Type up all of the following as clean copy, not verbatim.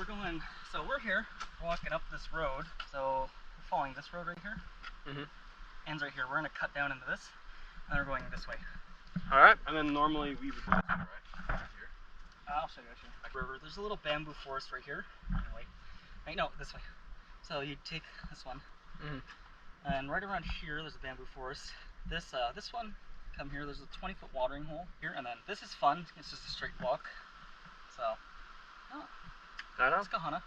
we're going, so we're here, we're walking up this road, so we're following this road right here. Ends right here. We're gonna cut down into this, and then we're going this way. Alright, and then normally we would do this, right? Here. I'll show you, River. There's a little bamboo forest right here. Wait. No, this way. So you take this one, and right around here there's a bamboo forest. This one, come here, there's a 20-foot watering hole here, and then this is fun. It's just a straight walk. So, let's go, Hana.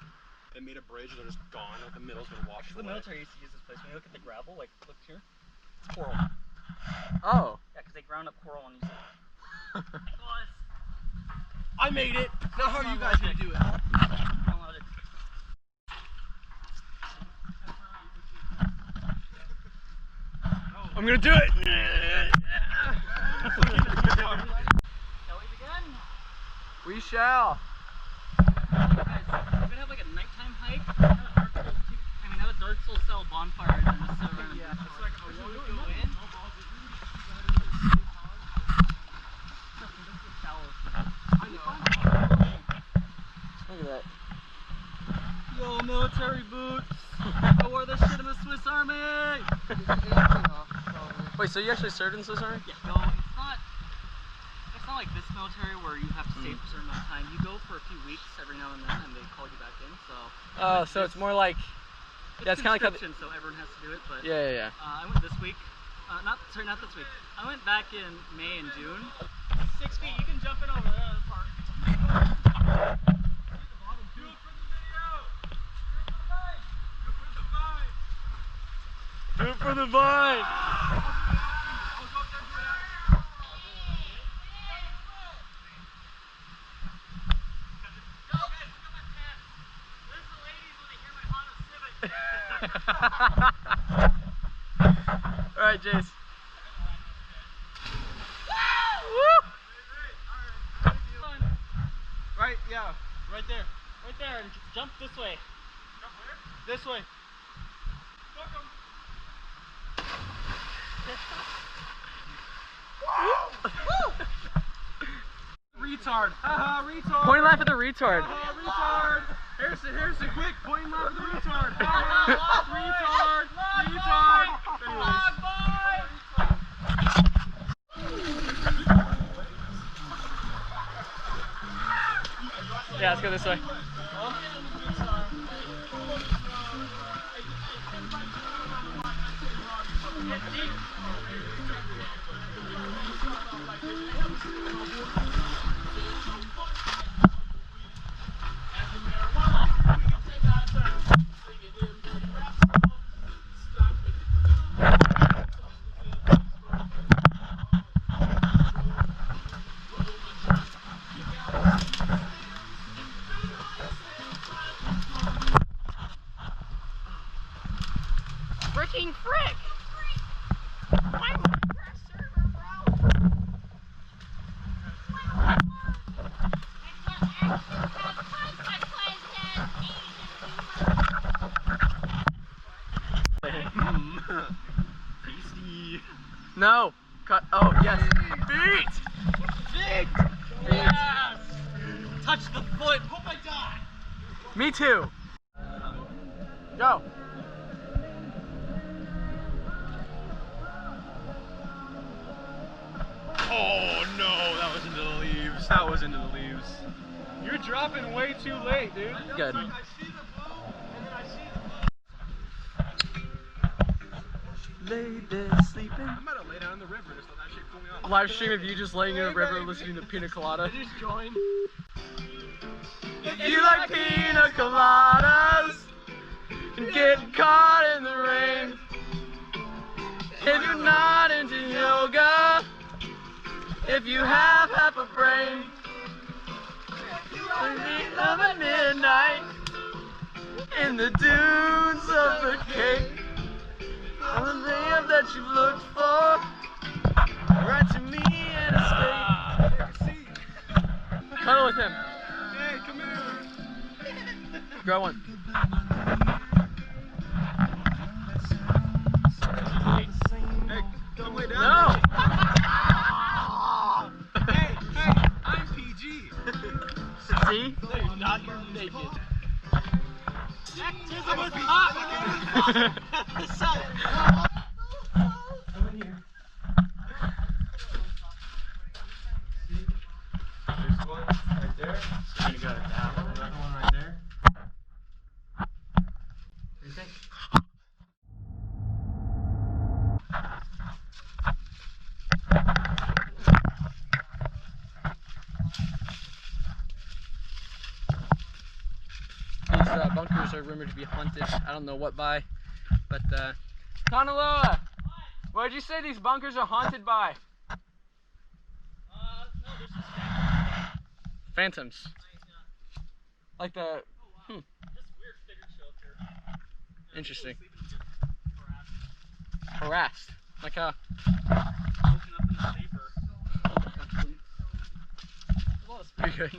They made a bridge, they're just gone, like the middle's been washed away. The military used to use this place. When you look at the gravel, like, look here, it's coral. Oh. Yeah, because they ground up coral and used it. I made it! Now how are you guys gonna do it? I'm gonna do it! Shall we begin? We shall. Guys, we're gonna have like a nighttime hike. Have a Dark Souls style bonfire and then just sit around. Yeah, it's like a road go in. I know. Look at that. Yo, military boots. I wore this shit in the Swiss Army. Wait, so you actually served in Swiss Army? Yeah. No, it's not like this military where you have to stay for a certain amount of time. You go for a few weeks every now and then, and they call you back in. So. Oh, so it's more like. It's kind of like so everyone has to do it. But yeah. I went this week. Not this week. I went back in May and June. 6 feet. You can jump in over there at the park. Do it for the vine! Alright, Jace. Right, yeah, right there. Right there, and jump this way. Jump where? This way. Retard. Haha, retard. Point laugh at the retard. Haha, retard. Harrison, quick. Point laugh at the retard. Haha, retard. Yeah, let's go this way. Freaking frick! Why would I press server, bro? Tasty. No! Cut. Oh, yes. Feet! Feet! Yes! Touch the foot. Hope I die. Me too. Go. Oh no, that was into the leaves. That was into the leaves. You're dropping way too late, dude. Good. I see the boat, and then I see the... Lay there sleeping. I'm gonna lay down in the river just let that shit cool me off. Live stream of you just laying in a river listening to Pina Colada. Just join. If you like pina coladas and getting caught in the rain, if you're not into yoga, if you have half a brain, in the of a midnight, in the dunes of the Cape, on the thing that you've looked for, write to me and escape. Cuddle with him. Hey, come here. Grab one. Hey, come lay down. No! Hey, I'm PG. See? No, you're not. You're naked. Come in here. There's one right there. So you're gonna go to that one. Another one right there. What do you think? These bunkers are rumored to be haunted. I don't know what by, but Kanaloa, what did you say these bunkers are haunted by? No, there's just Phantoms. Like the. Oh, wow. Just weird figures show up here. Interesting. Harassed. Harassed. Like a. Woken up in the paper. Pretty good.